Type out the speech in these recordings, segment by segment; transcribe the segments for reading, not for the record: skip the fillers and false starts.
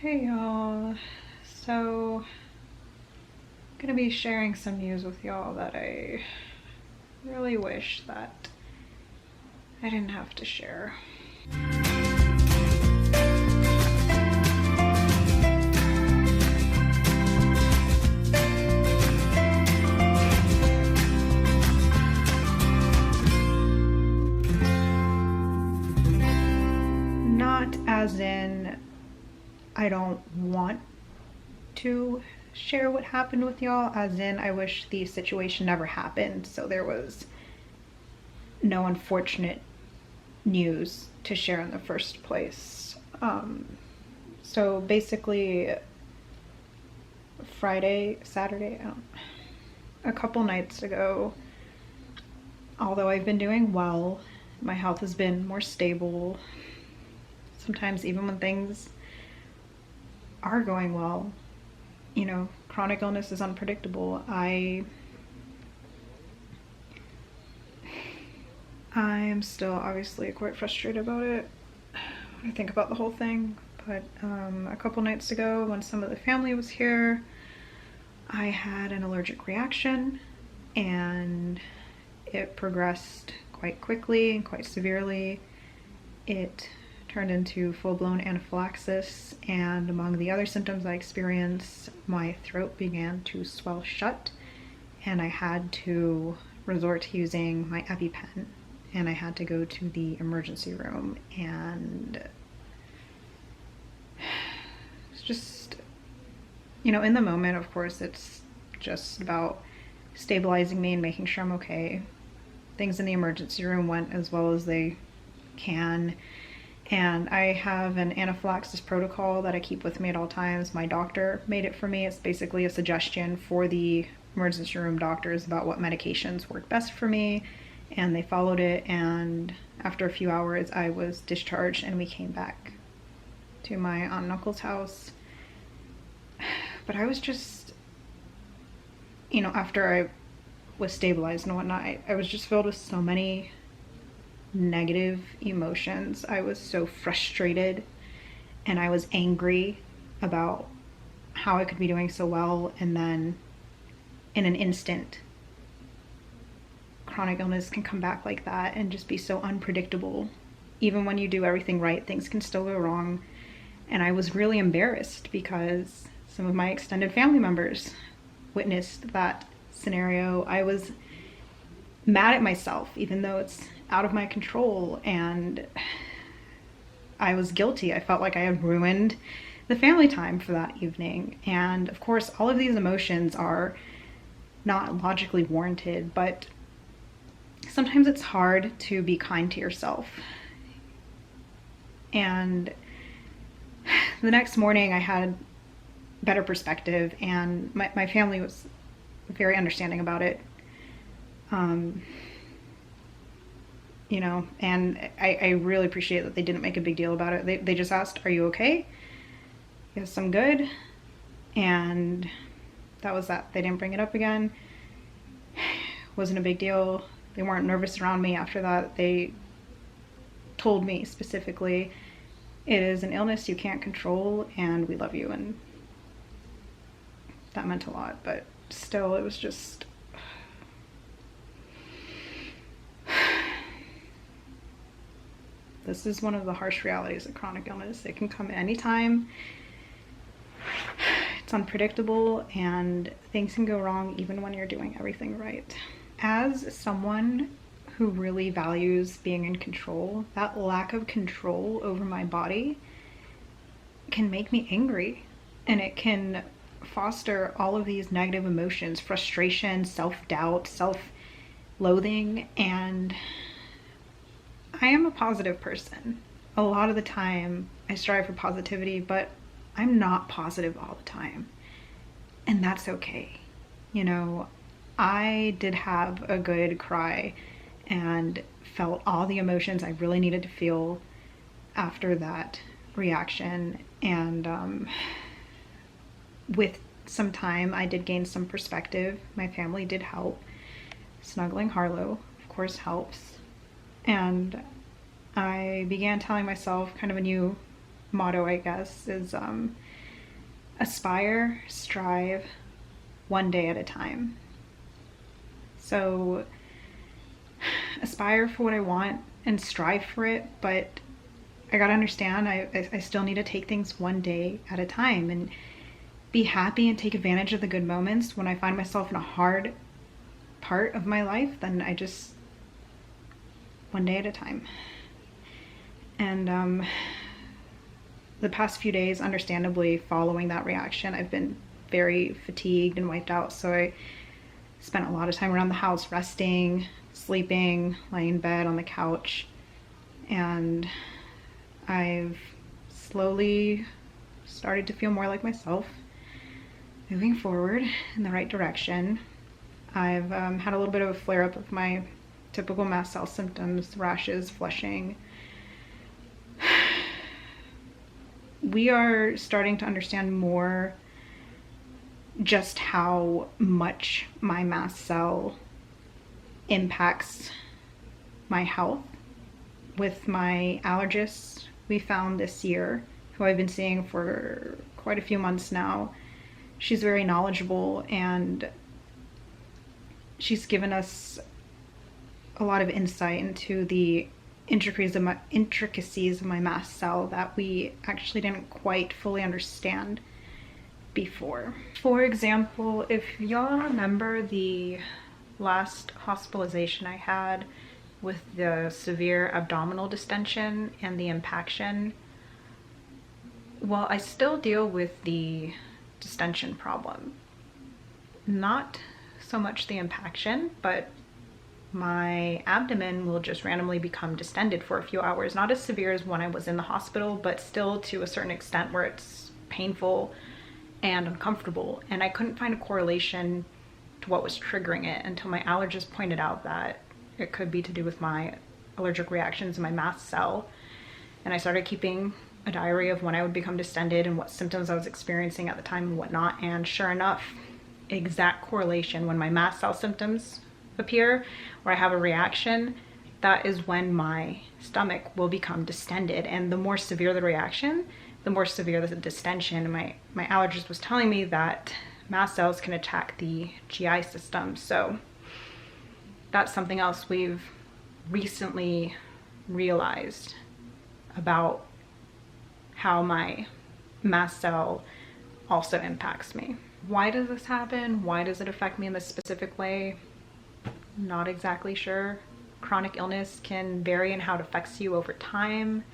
Hey y'all, so I'm gonna be sharing some news with y'all that I really wish that I didn't have to share. Not as in I don't want to share what happened with y'all, as in I wish the situation never happened, so there was no unfortunate news to share in the first place. So basically, Saturday, a couple nights ago, although I've been doing well, my health has been more stable. Sometimes even when things are going well, chronic illness is unpredictable. I'm still obviously quite frustrated about it when I think about the whole thing. But a couple nights ago, when some of the family was here, I had an allergic reaction and it progressed quite quickly and quite severely. It turned into full-blown anaphylaxis, and among the other symptoms I experienced, my throat began to swell shut and I had to resort to using my EpiPen, and I had to go to the emergency room. And it's just, in the moment, of course, it's just about stabilizing me and making sure I'm okay. Things in the emergency room went as well as they can, and I have an anaphylaxis protocol that I keep with me at all times. My doctor made it for me. It's basically a suggestion for the emergency room doctors about what medications work best for me, and they followed it, and after a few hours I was discharged and we came back to my aunt and uncle's house. But I was just, after I was stabilized and whatnot, I was just filled with so many negative emotions. I was so frustrated and I was angry about how I could be doing so well, and then in an instant chronic illness can come back like that and just be so unpredictable. Even when you do everything right, things can still go wrong. And I was really embarrassed because some of my extended family members witnessed that scenario. I was mad at myself, even though it's out of my control, and I was guilty. I felt like I had ruined the family time for that evening. And of course, all of these emotions are not logically warranted, but sometimes it's hard to be kind to yourself. And the next morning I had better perspective, and my family was very understanding about it. And I really appreciate that they didn't make a big deal about it. They just asked, "Are you okay?" Yes, I'm good. And that was that. They didn't bring it up again. Wasn't a big deal. They weren't nervous around me after that. They told me specifically, "It is an illness you can't control and we love you." And that meant a lot, but still, it was just, this is one of the harsh realities of chronic illness. It can come at any time. It's unpredictable and things can go wrong even when you're doing everything right. As someone who really values being in control, that lack of control over my body can make me angry, and it can foster all of these negative emotions: frustration, self-doubt, self-loathing. And I am a positive person. A lot of the time I strive for positivity, but I'm not positive all the time, and that's okay. I did have a good cry and felt all the emotions I really needed to feel after that reaction. And with some time, I did gain some perspective. My family did help. Snuggling Harlow, of course, helps. And I began telling myself kind of a new motto, I guess, is aspire, strive, one day at a time. So aspire for what I want and strive for it, but I gotta understand I still need to take things one day at a time and be happy and take advantage of the good moments. When I find myself in a hard part of my life, then I just one day at a time. And the past few days, understandably, following that reaction, I've been very fatigued and wiped out. So I spent a lot of time around the house resting, sleeping, laying in bed on the couch, and I've slowly started to feel more like myself, moving forward in the right direction. I've had a little bit of a flare-up of my typical mast cell symptoms, rashes, flushing. We are starting to understand more just how much my mast cell impacts my health. With my allergist we found this year, who I've been seeing for quite a few months now, she's very knowledgeable, and she's given us a lot of insight into the intricacies of my mast cell that we actually didn't quite fully understand before. For example, if y'all remember the last hospitalization I had with the severe abdominal distension and the impaction, well, I still deal with the distension problem. Not so much the impaction, but my abdomen will just randomly become distended for a few hours. Not as severe as when I was in the hospital, but still to a certain extent where it's painful and uncomfortable. And I couldn't find a correlation to what was triggering it until my allergist pointed out that it could be to do with my allergic reactions in my mast cell. And I started keeping a diary of when I would become distended and what symptoms I was experiencing at the time and whatnot. And sure enough, exact correlation. When my mast cell symptoms appear or I have a reaction, that is when my stomach will become distended. And the more severe the reaction, the more severe the distension. And my allergist was telling me that mast cells can attack the GI system. So that's something else we've recently realized about how my mast cell also impacts me. Why does this happen? Why does it affect me in this specific way? Not exactly sure. Chronic illness can vary in how it affects you over time.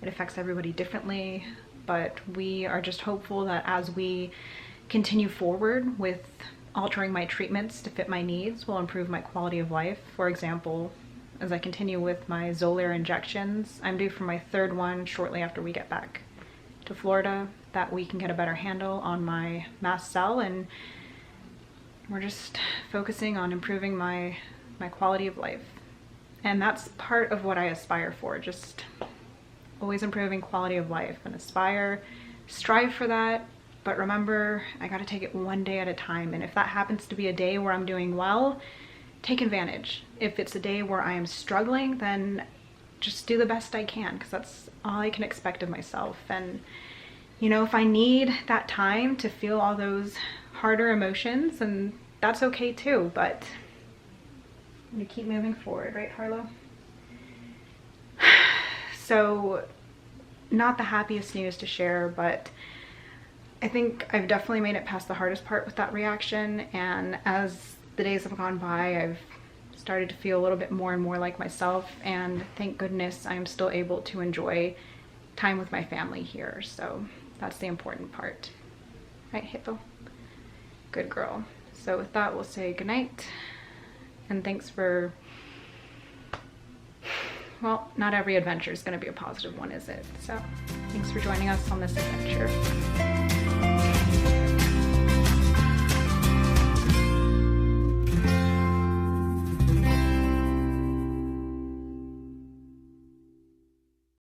It affects everybody differently, but we are just hopeful that as we continue forward with altering my treatments to fit my needs will improve my quality of life. For example, as I continue with my Xolair injections, I'm due for my third one shortly after we get back to Florida, that we can get a better handle on my mast cell, and we're just focusing on improving my quality of life. And that's part of what I aspire for, just always improving quality of life, and strive for that. But remember, I gotta take it one day at a time. And if that happens to be a day where I'm doing well, take advantage. If it's a day where I am struggling, then just do the best I can, because that's all I can expect of myself. And you know, if I need that time to feel all those harder emotions, and that's okay too, but I'm gonna keep moving forward, right, Harlow? So, not the happiest news to share, but I think I've definitely made it past the hardest part with that reaction, and as the days have gone by, I've started to feel a little bit more and more like myself, and thank goodness I'm still able to enjoy time with my family here, so that's the important part. Right, Hippo? Good girl. So with that, we'll say goodnight, and thanks for, well, not every adventure is going to be a positive one, is it? So thanks for joining us on this adventure.